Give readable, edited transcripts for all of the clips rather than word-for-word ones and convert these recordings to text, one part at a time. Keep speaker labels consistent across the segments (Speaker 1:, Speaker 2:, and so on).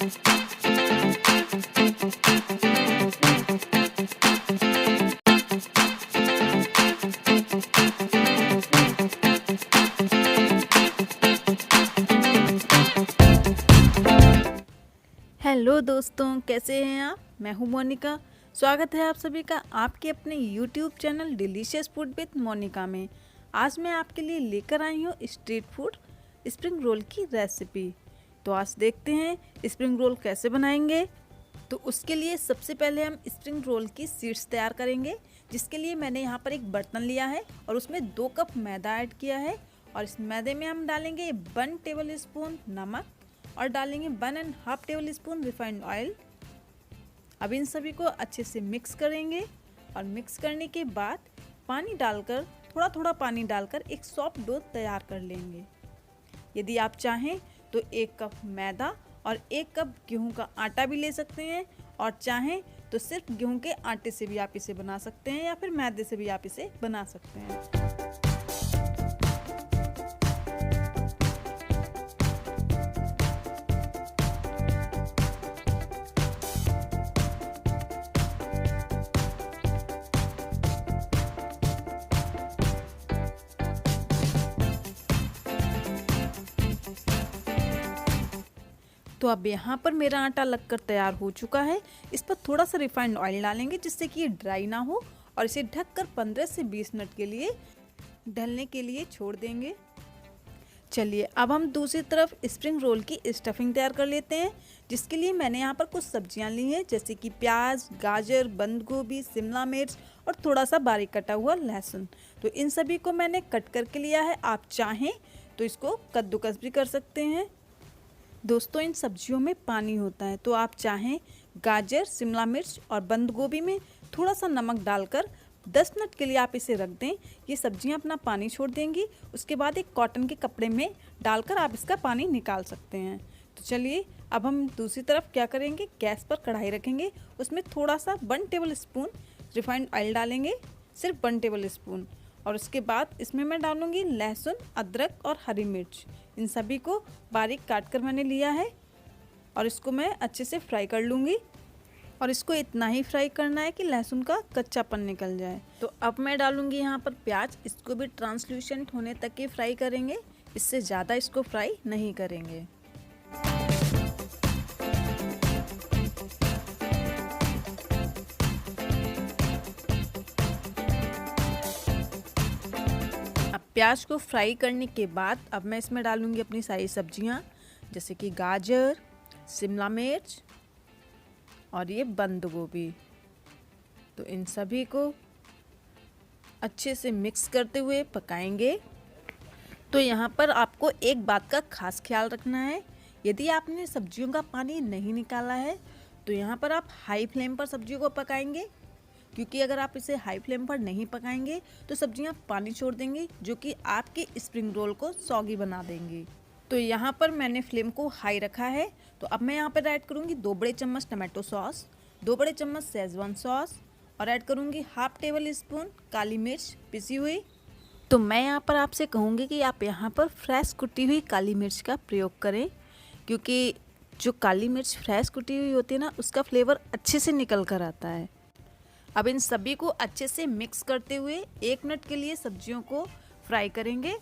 Speaker 1: Hello दोस्तों, कैसे हैं आप। मैं हूं मोनिका। स्वागत है आप सभी का आपके अपने YouTube channel delicious food with Monika में। आज मैं आपके लिए लेकर आई हूं स्ट्रीट फूड स्प्रिंग रोल की रेसिपी। तो आज देखते हैं स्प्रिंग रोल कैसे बनाएंगे। तो उसके लिए सबसे पहले हम स्प्रिंग रोल की शीट्स तैयार करेंगे, जिसके लिए मैंने यहाँ पर एक बर्तन लिया है और उसमें 2 कप मैदा ऐड किया है। और इस मैदे में हम डालेंगे 1 टेबल स्पून नमक और डालेंगे 1.5 टेबल स्पून रिफाइंड ऑयल। अब इन सभी को अच्छे से मिक्स करेंगे और मिक्स करने के बाद पानी डालकर थोड़ा थोड़ा पानी डालकर एक सॉफ्ट डो तैयार कर लेंगे। यदि आप चाहें तो 1 कप मैदा और 1 कप गेहूं का आटा भी ले सकते हैं, और चाहें तो सिर्फ गेहूं के आटे से भी आप इसे बना सकते हैं या फिर मैदे से भी आप इसे बना सकते हैं। तो अब यहाँ पर मेरा आटा लगकर तैयार हो चुका है। इस पर थोड़ा सा रिफाइंड ऑयल डालेंगे जिससे कि ये ड्राई ना हो, और इसे ढककर 15 से 20 मिनट के लिए ढलने के लिए छोड़ देंगे। चलिए अब हम दूसरी तरफ स्प्रिंग रोल की स्टफिंग तैयार कर लेते हैं, जिसके लिए मैंने यहाँ पर कुछ सब्जियाँ ली हैं, जैसे कि प्याज, गाजर, बंद गोभी, शिमला मिर्च और थोड़ा सा बारीक कटा हुआ लहसुन। तो इन सभी को मैंने कट करके लिया है। आप चाहें तो इसको कद्दूकस भी कर सकते हैं। दोस्तों, इन सब्जियों में पानी होता है, तो आप चाहें गाजर, शिमला मिर्च और बंद गोभी में थोड़ा सा नमक डालकर 10 मिनट के लिए आप इसे रख दें। ये सब्जियां अपना पानी छोड़ देंगी। उसके बाद एक कॉटन के कपड़े में डालकर आप इसका पानी निकाल सकते हैं। तो चलिए अब हम दूसरी तरफ क्या करेंगे, गैस पर कढ़ाई रखेंगे। उसमें थोड़ा सा 1 टेबल स्पून रिफाइंड ऑयल डालेंगे, सिर्फ 1 टेबल स्पून। और उसके बाद इसमें मैं डालूंगी लहसुन, अदरक और हरी मिर्च। इन सभी को बारीक काट कर मैंने लिया है और इसको मैं अच्छे से फ्राई कर लूँगी। और इसको इतना ही फ्राई करना है कि लहसुन का कच्चापन निकल जाए। तो अब मैं डालूँगी यहाँ पर प्याज। इसको भी ट्रांसल्यूसेंट होने तक ही फ्राई करेंगे, इससे ज़्यादा इसको फ्राई नहीं करेंगे। प्याज को फ्राई करने के बाद अब मैं इसमें डालूंगी अपनी सारी सब्जियां, जैसे कि गाजर, शिमला मिर्च और ये बंद गोभी। तो इन सभी को अच्छे से मिक्स करते हुए पकाएंगे। तो यहाँ पर आपको एक बात का खास ख्याल रखना है, यदि आपने सब्जियों का पानी नहीं निकाला है तो यहाँ पर आप हाई फ्लेम पर सब्जियों को पकाएंगे, क्योंकि अगर आप इसे हाई फ्लेम पर नहीं पकाएंगे तो सब्जियां पानी छोड़ देंगी, जो कि आपके स्प्रिंग रोल को सॉगी बना देंगी। तो यहाँ पर मैंने फ्लेम को हाई रखा है। तो अब मैं यहाँ पर ऐड करूँगी 2 बड़े चम्मच टमाटो सॉस, 2 बड़े चम्मच शेजवान सॉस और ऐड करूँगी 1/2 टेबल स्पून काली मिर्च पिसी हुई। तो मैं यहाँ पर आपसे कहूँगी कि आप यहाँ पर फ्रेश कुटी हुई काली मिर्च का प्रयोग करें, क्योंकि जो काली मिर्च फ्रेश कुटी हुई होती है ना, उसका फ्लेवर अच्छे से निकल कर आता है। अब इन सभी को अच्छे से मिक्स करते हुए 1 मिनट के लिए सब्जियों को फ्राई करेंगे।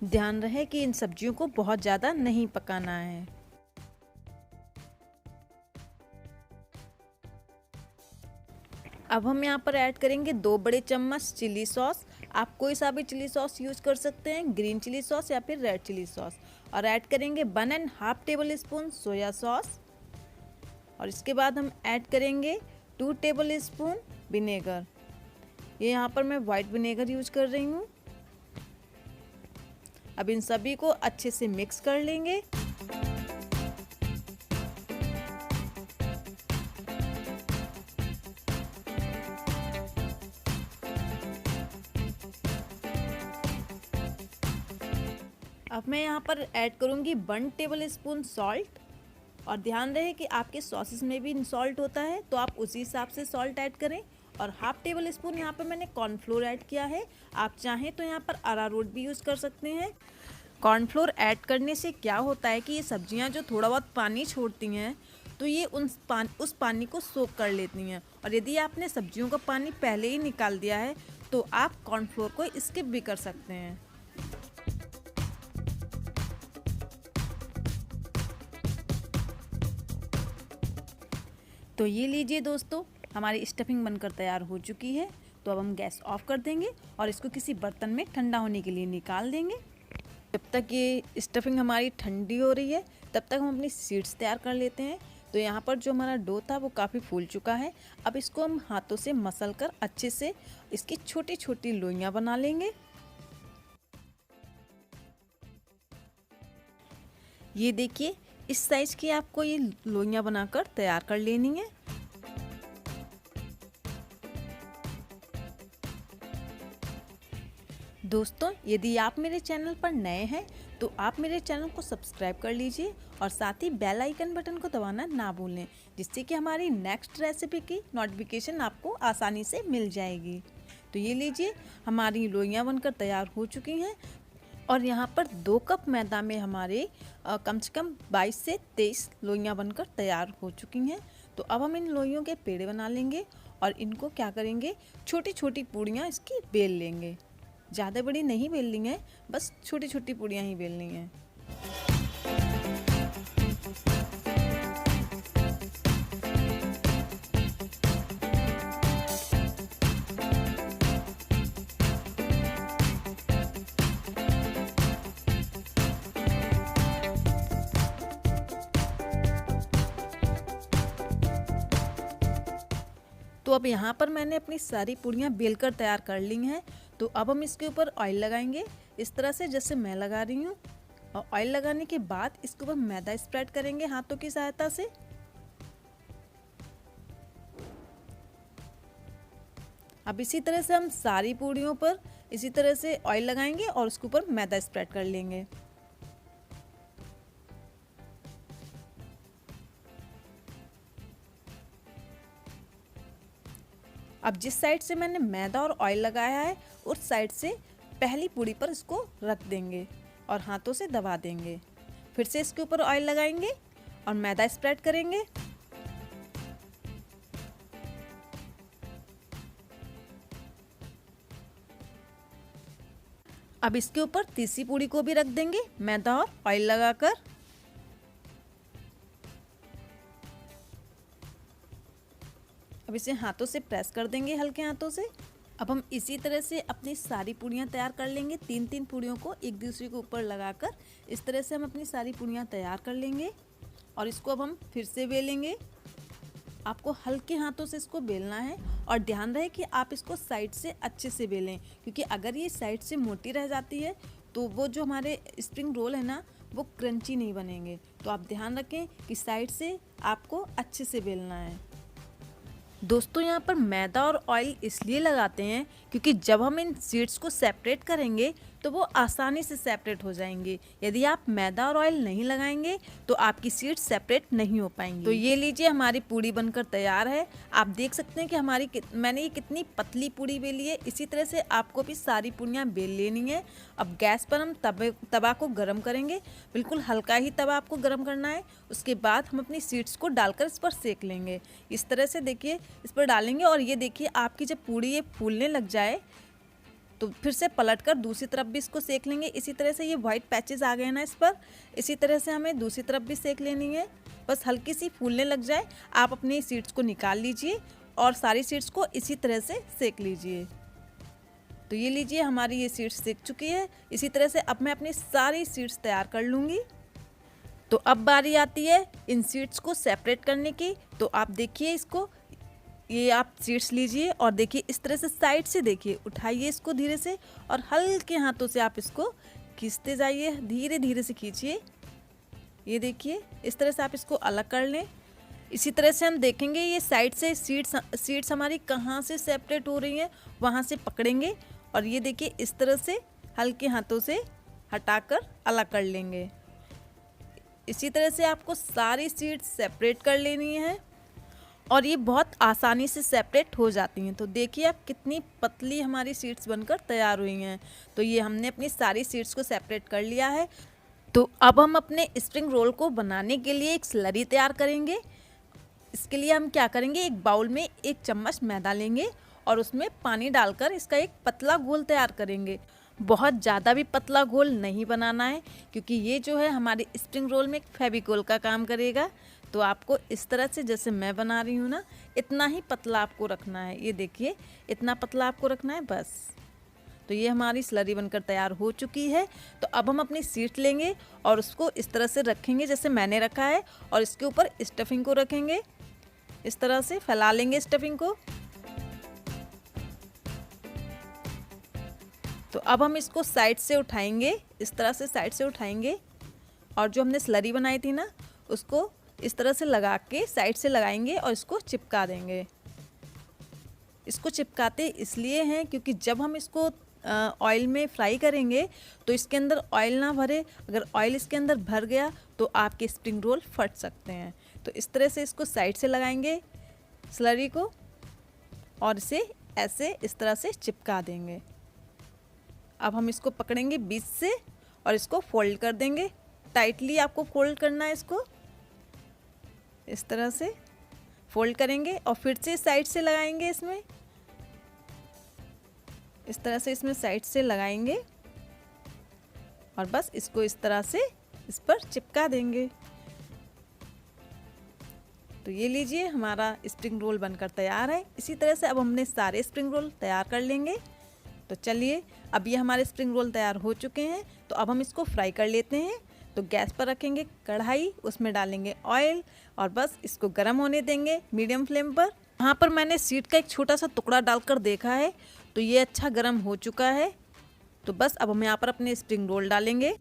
Speaker 1: ध्यान रहे कि इन सब्जियों को बहुत ज़्यादा नहीं पकाना है। अब हम यहाँ पर ऐड करेंगे 2 बड़े चम्मच चिली सॉस। आप कोई सा भी चिली सॉस यूज कर सकते हैं, ग्रीन चिली सॉस या फिर रेड चिली सॉस। और ऐड करेंगे 1.5 टेबल स्पून सोया सॉस। और इसके बाद हम ऐड करेंगे 2 टेबल स्पून विनेगर। ये यहाँ पर मैं वाइट विनेगर यूज कर रही हूँ। अब इन सभी को अच्छे से मिक्स कर लेंगे। अब मैं यहाँ पर ऐड करूँगी 1 टेबल स्पून सॉल्ट। और ध्यान रहे कि आपके सॉसेस में भी सॉल्ट होता है, तो आप उसी हिसाब से सॉल्ट ऐड करें। और 1/2 टेबल स्पून यहाँ पर मैंने कॉर्नफ्लोर ऐड किया है। आप चाहें तो यहाँ पर अरारोट भी यूज़ कर सकते हैं। कॉर्नफ्लोर ऐड करने से क्या होता है कि ये सब्जियां जो थोड़ा बहुत पानी छोड़ती हैं तो ये उस पानी को सोख कर लेती हैं। और यदि आपने सब्जियों का पानी पहले ही निकाल दिया है तो आप कॉर्नफ्लोर को स्किप भी कर सकते हैं। तो ये लीजिए दोस्तों, हमारी स्टफिंग बनकर तैयार हो चुकी है। तो अब हम गैस ऑफ कर देंगे और इसको किसी बर्तन में ठंडा होने के लिए निकाल देंगे। जब तक ये स्टफिंग हमारी ठंडी हो रही है तब तक हम अपनी सीड्स तैयार कर लेते हैं। तो यहाँ पर जो हमारा डो था वो काफ़ी फूल चुका है। अब इसको हम हाथों से मसल कर अच्छे से इसकी छोटी छोटी लोइयाँ बना लेंगे। ये देखिए, इस साइज़ की आपको ये लोइयाँ बनाकर तैयार कर लेनी है। दोस्तों, यदि आप मेरे चैनल पर नए हैं तो आप मेरे चैनल को सब्सक्राइब कर लीजिए और साथ ही बेल आइकन बटन को दबाना ना भूलें, जिससे कि हमारी नेक्स्ट रेसिपी की नोटिफिकेशन आपको आसानी से मिल जाएगी। तो ये लीजिए, हमारी लोइयाँ बनकर तैयार हो चुकी हैं और यहाँ पर 2 कप मैदा में हमारे कम से कम 22 से 23 लोइयाँ बनकर तैयार हो चुकी हैं। तो अब हम इन लोइयों के पेड़े बना लेंगे और इनको क्या करेंगे, छोटी छोटी पूड़ियाँ इसकी बेल लेंगे। ज़्यादा बड़ी नहीं बेलनी है, बस छोटी छोटी पूड़ियाँ ही बेलनी हैं। तो अब यहाँ पर मैंने अपनी सारी पूड़ियाँ बेलकर तैयार कर ली हैं। तो अब हम इसके ऊपर ऑयल लगाएंगे, इस तरह से जैसे मैं लगा रही हूँ। और ऑयल लगाने के बाद इसके ऊपर मैदा स्प्रेड करेंगे हाथों की सहायता से। अब इसी तरह से हम सारी पूड़ियों पर इसी तरह से ऑयल लगाएंगे और उसके ऊपर मैदा स्प्रेड कर लेंगे। अब जिस साइड से मैंने मैदा और ऑयल लगाया है उस साइड से पहली पूड़ी पर इसको रख देंगे और हाथों से दबा देंगे। फिर से इसके ऊपर ऑयल लगाएंगे और मैदा स्प्रेड करेंगे। अब इसके ऊपर तीसरी पूड़ी को भी रख देंगे मैदा और ऑयल लगाकर। अब इसे हाथों से प्रेस कर देंगे, हल्के हाथों से। अब हम इसी तरह से अपनी सारी पूड़ियाँ तैयार कर लेंगे। 3-3 पूड़ियों को एक दूसरे के ऊपर लगाकर इस तरह से हम अपनी सारी पूड़ियाँ तैयार कर लेंगे और इसको अब हम फिर से बेलेंगे। आपको हल्के हाथों से इसको बेलना है और ध्यान रहे कि आप इसको साइड से अच्छे से बेलें, क्योंकि अगर ये साइड से मोटी रह जाती है तो वो जो हमारे स्प्रिंग रोल है ना, वो क्रंची नहीं बनेंगे। तो आप ध्यान रखें कि साइड से आपको अच्छे से बेलना है। दोस्तों, यहाँ पर मैदा और ऑयल इसलिए लगाते हैं क्योंकि जब हम इन सीड्स को सेपरेट करेंगे तो वो आसानी से सेपरेट हो जाएंगे। यदि आप मैदा और ऑयल नहीं लगाएंगे तो आपकी सीड्स सेपरेट नहीं हो पाएंगी। तो ये लीजिए, हमारी पूड़ी बनकर तैयार है। आप देख सकते हैं कि मैंने ये कितनी पतली पूड़ी बेली है। इसी तरह से आपको भी सारी पूड़ियाँ बेल लेनी है। अब गैस पर हम तवा को गर्म करेंगे। बिल्कुल हल्का ही तवा आपको गर्म करना है। उसके बाद हम अपनी सीड्स को डालकर इस पर सेक लेंगे। इस तरह से देखिए, इस पर डालेंगे और ये देखिए, आपकी जब पूड़ी ये फूलने लग जाए तो फिर से पलटकर दूसरी तरफ भी इसको सेक लेंगे। इसी तरह से ये वाइट पैचेस आ गए ना इस पर, इसी तरह से हमें दूसरी तरफ भी सेक लेनी है। बस हल्की सी फूलने लग जाए, आप अपनी सीड्स को निकाल लीजिए और सारी सीड्स को इसी तरह से सेक लीजिए। तो ये लीजिए, हमारी ये सीड्स सेक चुकी है। इसी तरह से अब मैं अपनी सारी सीड्स तैयार कर लूँगी। तो अब बारी आती है इन सीड्स को सेपरेट करने की। तो आप देखिए, इसको ये आप सीड्स लीजिए और देखिए इस तरह से साइड से देखिए, उठाइए इसको धीरे से और हल्के हाथों से आप इसको खींचते जाइए, धीरे धीरे से खींचिए। ये देखिए, इस तरह से आप इसको अलग कर लें। इसी तरह से हम देखेंगे ये साइड से सीड्स हमारी कहाँ से सेपरेट हो रही हैं, वहाँ से पकड़ेंगे और ये देखिए इस तरह से हल्के हाथों से हटाकर अलग कर लेंगे। इसी तरह से आपको सारी सीड्स सेपरेट कर लेनी है और ये बहुत आसानी से सेपरेट हो जाती हैं। तो देखिए आप कितनी पतली हमारी शीट्स बनकर तैयार हुई हैं। तो ये हमने अपनी सारी शीट्स को सेपरेट कर लिया है। तो अब हम अपने स्प्रिंग रोल को बनाने के लिए एक स्लरी तैयार करेंगे। इसके लिए हम क्या करेंगे, एक बाउल में 1 चम्मच मैदा लेंगे और उसमें पानी डालकर इसका एक पतला घोल तैयार करेंगे। बहुत ज़्यादा भी पतला घोल नहीं बनाना है, क्योंकि ये जो है हमारे स्प्रिंग रोल में फेविकोल का काम करेगा। तो आपको इस तरह से, जैसे मैं बना रही हूँ ना, इतना ही पतला आपको रखना है। ये देखिए इतना पतला आपको रखना है बस। तो ये हमारी स्लरी बनकर तैयार हो चुकी है। तो अब हम अपनी शीट लेंगे और उसको इस तरह से रखेंगे जैसे मैंने रखा है, और इसके ऊपर स्टफिंग को रखेंगे। इस तरह से फैला लेंगे स्टफिंग को। तो अब हम इसको साइड से उठाएंगे, इस तरह से साइड से उठाएंगे, और जो हमने स्लरी बनाई थी ना, उसको इस तरह से लगा के साइड से लगाएंगे और इसको चिपका देंगे। इसको चिपकाते इसलिए हैं क्योंकि जब हम इसको ऑयल में फ्राई करेंगे तो इसके अंदर ऑयल ना भरे। अगर ऑयल इसके अंदर भर गया तो आपके स्प्रिंग रोल फट सकते हैं। तो इस तरह से इसको साइड से लगाएंगे स्लरी को, और इसे ऐसे इस तरह से चिपका देंगे। अब हम इसको पकड़ेंगे बीच से और इसको फोल्ड कर देंगे। टाइटली आपको फोल्ड करना है इसको, इस तरह से फोल्ड करेंगे और फिर से साइड से लगाएंगे। इसमें इस तरह से इसमें साइड से लगाएंगे और बस इसको इस तरह से इस पर चिपका देंगे। तो ये लीजिए हमारा स्प्रिंग रोल बनकर तैयार है। इसी तरह से अब हमने सारे स्प्रिंग रोल तैयार कर लेंगे। तो चलिए, अब ये हमारे स्प्रिंग रोल तैयार हो चुके हैं। तो अब हम इसको फ्राई कर लेते हैं। तो गैस पर रखेंगे कढ़ाई, उसमें डालेंगे ऑयल और बस इसको गर्म होने देंगे मीडियम फ्लेम पर। यहाँ पर मैंने शीट का एक छोटा सा टुकड़ा डालकर देखा है, तो ये अच्छा गर्म हो चुका है। तो बस अब हम यहाँ पर अपने स्प्रिंग रोल डालेंगे।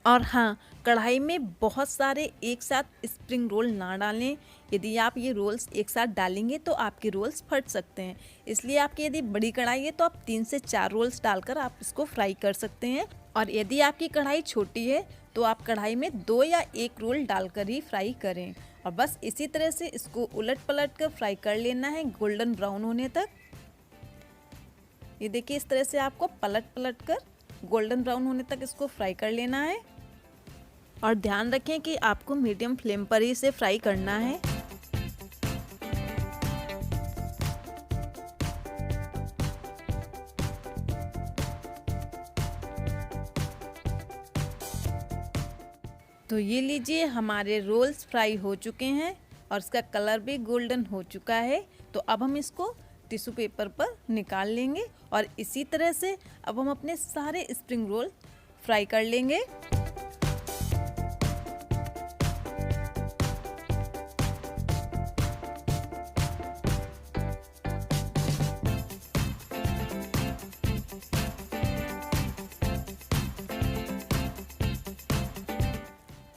Speaker 1: और हाँ, कढ़ाई में बहुत सारे एक साथ स्प्रिंग रोल ना डालें। यदि आप ये रोल्स एक साथ डालेंगे तो आपके रोल्स फट सकते हैं। इसलिए आपकी यदि बड़ी कढ़ाई है तो आप 3 से 4 रोल्स डालकर आप इसको फ्राई कर सकते हैं। और यदि आपकी कढ़ाई छोटी है तो आप कढ़ाई में 2 या 1 रोल डालकर ही फ्राई करें। और बस इसी तरह से इसको उलट पलट कर फ्राई कर लेना है गोल्डन ब्राउन होने तक। ये देखिए इस तरह से आपको पलट पलट कर गोल्डन ब्राउन होने तक इसको फ्राई कर लेना है। और ध्यान रखें कि आपको मीडियम फ्लेम पर ही इसे फ्राई करना है। तो ये लीजिए हमारे रोल्स फ्राई हो चुके हैं और इसका कलर भी गोल्डन हो चुका है। तो अब हम इसको टिश्यू पेपर पर निकाल लेंगे और इसी तरह से अब हम अपने सारे स्प्रिंग रोल फ्राई कर लेंगे।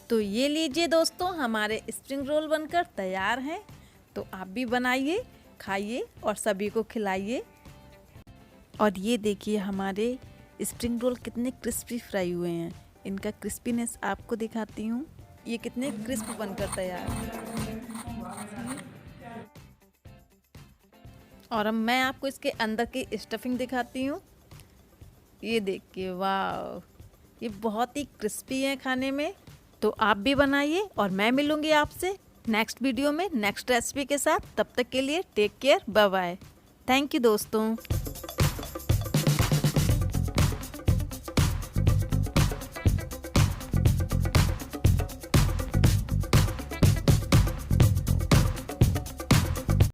Speaker 1: तो ये लीजिए दोस्तों, हमारे स्प्रिंग रोल बनकर तैयार हैं। तो आप भी बनाइए, खाइए और सभी को खिलाइए। और ये देखिए हमारे स्प्रिंग रोल कितने क्रिस्पी फ्राई हुए हैं। इनका क्रिस्पीनेस आपको दिखाती हूँ, ये कितने क्रिस्प बनकर तैयार हैं। और अब मैं आपको इसके अंदर की स्टफिंग दिखाती हूँ। ये देखिए, वाह, ये बहुत ही क्रिस्पी है खाने में। तो आप भी बनाइए और मैं मिलूंगी आपसे नेक्स्ट वीडियो में नेक्स्ट रेसिपी के साथ। तब तक के लिए take care, bye bye. Thank you दोस्तों।